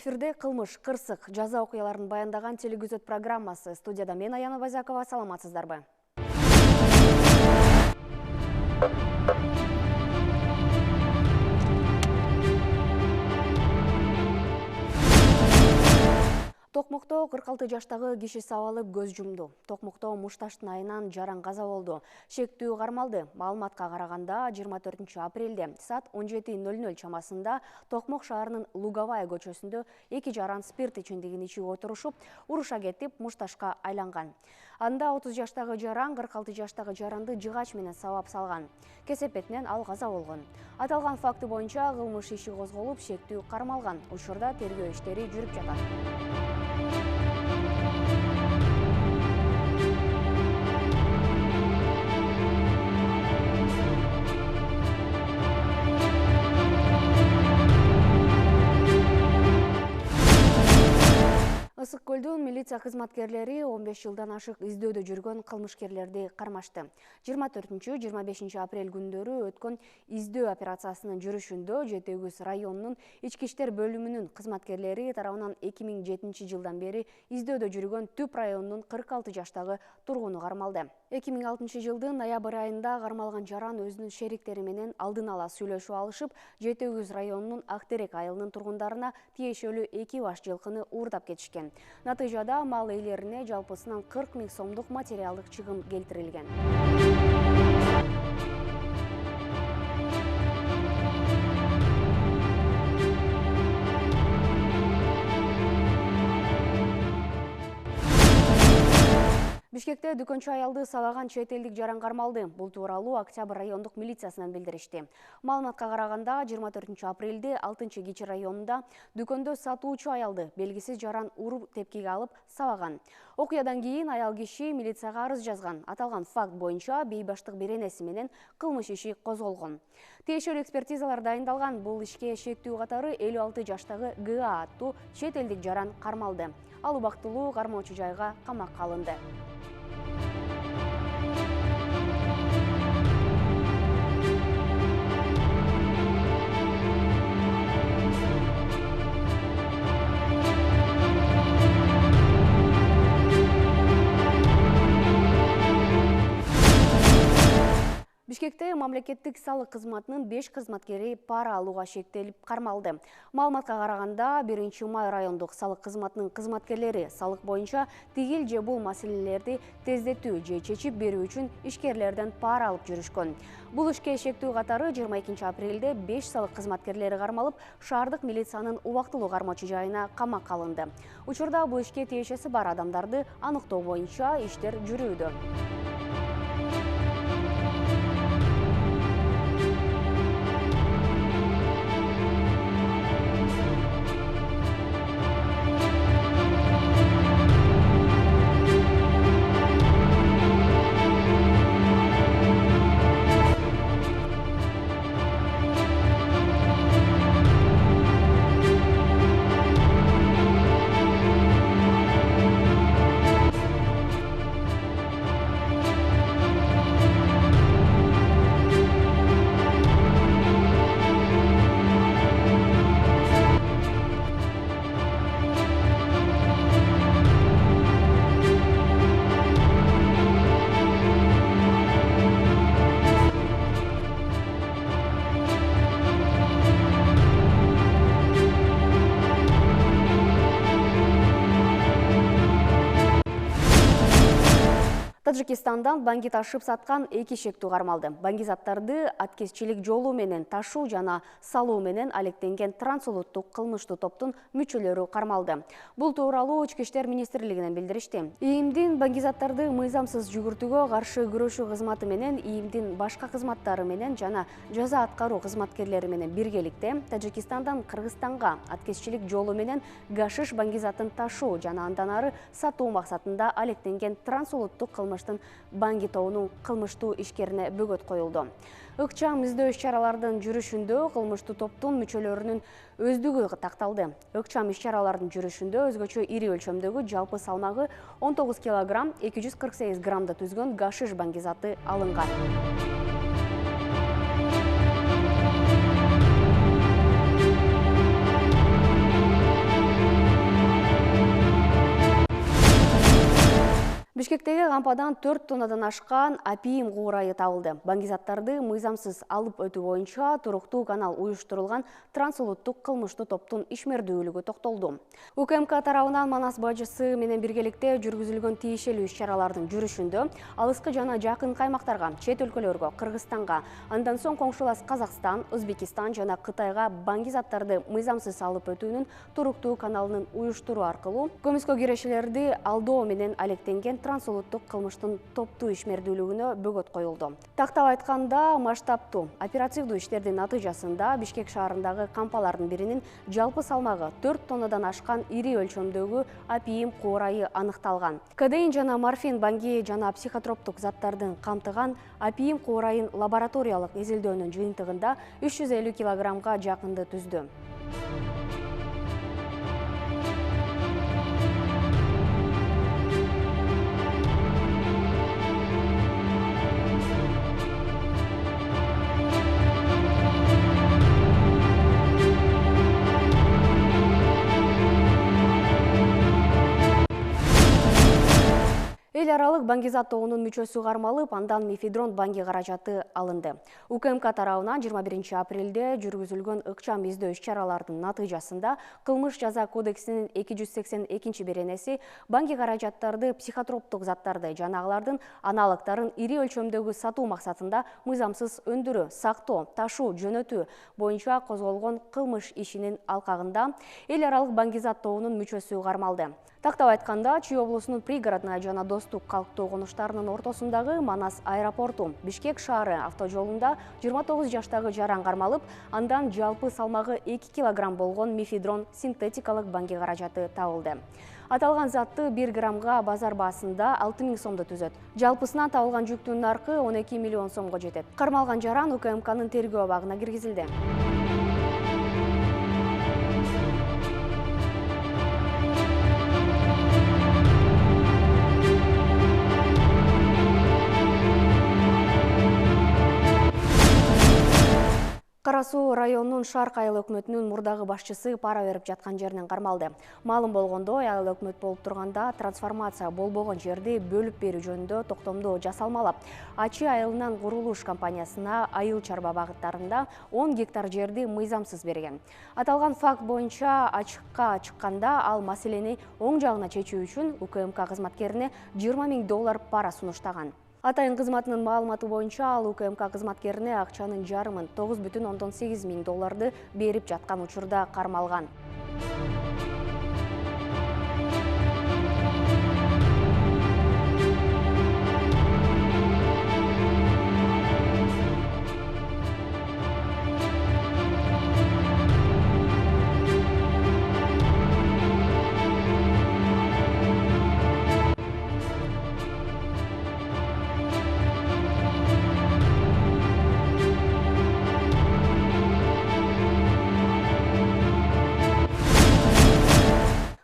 Эфирде кылмыш, кырсык, жаза окуяларын баяндаган телегүзөт программасы. Студияда мен Аяна Базякова, саламатсыздарбы? Токмокто 46 жаштагы киши сабалып көз жумду. Токмокто Мушташтын айынан жаран каза болду. Шектүү кармалды. Маалыматка караганда 24 апрелде саат 17:00 чамасында Токмок шаарынын Луговая көчөсүндө эки жаран спирт ичимдигин ичип отурушуп, уруша кетип Мушташка айланган. Анда 30 жаштагы жаран 46 жаштагы жаранды жыгач менен сабап салган. Кесепетинен ал каза болгон. Аталган факты боюнча кылмыш иши козголуп, шектүү кармалган. Учурда тергөө иштери жүрүп жатат. Ысык Көлдүн милиция кызматкерлери 15 жылдан ашык издөөдө жүргөн кылмышкерлерди кармашты. 24-25 апрель күндөрү өткөн издөө операциясынын жүрүшүндө Жети-Өгүз районунун ички иштер бөлүмүнүн кызматкерлери тарабынан 2007 жылдан бери издөөдө жүргөн Түп районунун 46 жаштагы тургуну кармалды. 2006 жылдын ноябрь айында кармалган жаран өзүнүн шериктери менен алдын ала сүйлөшүп алышып, Жети-Өгүз районунун Актерек айылынын тургундарына тиешелүү 2 баш жылкыны уурдап кетишкен. Натыйжада мал ээлерине жалпысынан 40 000 сомдук материалдык чыгым келтирилген. Бишкекте дүкөнчү аялды сабаган чет элдик жаран кармалды. Бул тууралуу Октябрь райондук милициясынан билдиришти. Маалыматка караганда 24 апрелде 6-Кичи районунда дүкөндө сатуучу аялды белгисиз жаран уруп тепкиге алып сабаган. Окуядан кийин аял киши милицияга арыз жазган. Аталган факт боюнча бейбаштык беренеси менен кылмыш иши козголгон. Тиешелүү экспертизалар дайындалган. Бул ишке шектүү катары 56 жаштагы ГА аттуу чет элдик жаран кармалды. Ал убактылуу кармоочу жайга камакка алынды. Бишкекте мамлекеттик салык кызматынын 5 кызматкери пара алууга шектелип кармалды. Маалыматка караганда 1 май райондук салык кызматынын кызматкерлери салык боюнча тигил же бул маселелерди тездетүү же чечип берүү үчүн ишкерлерден пара алып жүрүшкөн. Бул ишке шектүү катары 22 апрелде 5 салык кызматкерлери кармалып, шаардык милициянын убактылуу кармоочу жайына камакка алынды. Учурда бул ишке тиешеси бар адамдарды аныктоо боюнча иштер жүрүүдө. Тажикстандан банги ташып саткан 2 шектүү кармалды. Банги заттарды аткезчилик жолу менен ташуу жана салуу менен алектенген трансулуттук кылмыштуу топтун мүчөлөрү кармалды. Бул тууралуу Ички иштер министрлигинен билдиришти. ИИМдин банги заттарды мыйзамсыз жүгүртүүгө каршы күрөшүү кызматы менен ИИМдин башка кызматтары менен жана жаза аткаруу кызматкерлери менен биргеликте Тажикстандан Кыргызстанга аткезчилик жолу менен гашиш банги затын ташуу жана андан ары сатуу максатында алектенген трансулуттук кылмыштын банги тобунун кылмыштуу ишкерине бөгөт коюлду. Ыкчам издөө иш-чаралардын жүрүшүндө кылмыштуу топтун мүчөлөрүнүн өздүгү такталды. Ыкчам иш-чаралардын жүрүшүндө өзгөчө ири өлчөмдөгү жалпы салмагы 19 кг 248 граммды түзгөн гашиш банги заты алынган. Бишкектеги кампадан 4 тоннадан ашкан апиим куурайы табылды. Баңгизаттарды мыйзамсыз алып өтүү боюнча туруктуу канал уюштурулган трансулуттук кылмыштуу топтун ишмердүүлүгү токтолду. УКМК тарабынан Манас бажысы менен биргеликте жүргүзүлгөн тиешелүү иш-чаралардын жүрүшүндө алыскы жана жакын каймактарга, чет өлкөлөргө, Кыргызстанга, андан соң коңшулас Казакстан, Өзбекистан жана Кытайга баңгизаттарды мыйзамсыз алып өтүүнүн туруктуу каналын уюштуруу аркылуу көмүскө кирешелерди алдоо менен алектенген трансулуттук кылмыштын топтуу ишмердүүлүгүнө бөгөт коюлду. Тактап айтканда, масштабтуу оперативдүү иштердин натыйжасында Бишкек шаарындагы кампалардын биринин жалпы салмагы 4 тоннадан ашкан ири өлчөмдөгү апиим куурайы аныкталган. Кодеин жана морфин, баңги жана психотроптук заттардын камтыган апиим куурайын лабораториялык изилдөөнүн жыйынтыгында 350 килограммга жакынды түздү. Эл аралык баңгизат тобунун мүчөсү кармалып, андан мефедрон баңги каражаты алынды. УКМК тарабынан 21 апрелде жүргүзүлгөн ыкчам издөө иш-чаралардын натыйжасында кылмыш жаза кодексинин 282 беренеси баңги каражаттарды, психотроптук заттарды жана алардын аналогдорун ири өлчөмдөгү сатуу максатында мыйзамсыз өндүрүү, сактоо, ташуу, жөнөтүү боюнча козголгон кылмыш ишинин алкагында эл аралык баңгизат тобунун мүчөсү кармалды. Тактап айтканда, Чүй облусунун пригородная жана Достук калктуу конуштарынын ортосундагы Манас аэропорту Бишкек шаары автожолунда 29 жаштагы жаран кармалып, андан жалпы салмагы 2 килограмм болгон мефедрон синтетикалык баңги каражаты табылды. Аталган затты 1 граммга базар баасында 6000 сомду түзөт. Жалпысынан табылган жүктүн наркы 12 миллион сомго жетет. Кармалган жаран УКМКнын тергөө абагына киргизилди. Кара Суу районунун Шарк айыл өкмөтүнүн мурдагы башчысы пара берип жаткан жеринен кармалды. Маалым болгондой, айыл өкмөт болуп турганда трансформация болбогон жерди бөлүп берүү жөнүндө токтомдоо жасалмалап, Ачы айылынан курулуш компаниясына айыл чарба багыттарында 10 гектар жерди мыйзамсыз берген. Аталган факт боюнча ачыкка чыкканда ал маселени оң жагына чечүү үчүн УКМК кызматкерине $20,000 пара сунуштаган. Атайын кызматынын маалыматы боюнча ал УКМК кызматкерине акчанын жарымын $9,8 берип жаткан учурда кармалган.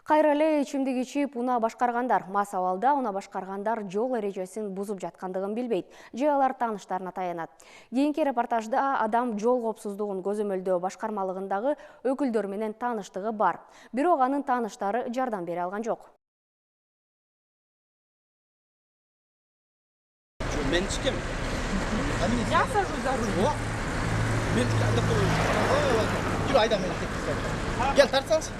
Кайра эле ичимдик ичип унаа башкаргандар, мас абалда унаа башкаргандар жол эрежесин бузуп жаткандыгын билбейт, же алар тааныштарына таянат. Кийинки репортажда адам жол коопсуздугун көзөмөлдөө башкармалыгындагы өкүлдөр менен тааныштыгы бар. Бирок анын тааныштары жардам бере алган жок. Мен ичкем. Я сажу за руль. Мен жүр айда мени кеткизсең. Кел тартсаңыз.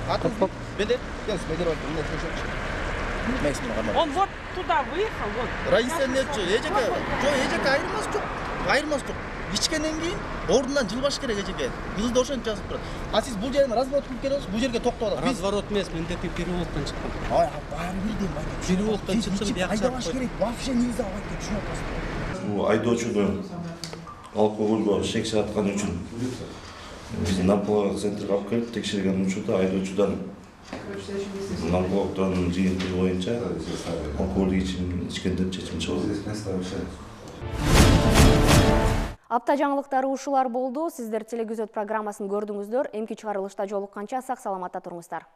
Атып. Бенде? Кел, бедер ой, мына төшөкчү. Он вот туда выехал, вот. Раиса нече, эжеке айырмасы жок. Айырмасы жок. Ичкенден кийин ордунан жылбаш керек эжеке. Кызды ошентип жазып турат. А сиз бул жерден разворот кылып келесиз, бул жерге токтоп атасыз. Разворот эмес, мен деп переулоктон чыктым. Ай, баары бирден байке. Переулоктон чыктым, бияк айдабаш керек. Вообще нельзя байке, түшүнүп атасыз. Бул айдоочуну алкоголго шек саткан үчүн биздин наркологиялык центрге алып келип текшерген учурда айдоочудан наркологдордун жыйынтыгы боюнча алкоголдук ичим ичкен деп чечим чыгды. Апта жаңылыктары ушулар болду. Сиздер телегүзөт программасын көрдүңүздөр. Эмки чыгарылышта жолукканча сак саламатта туруңуздар.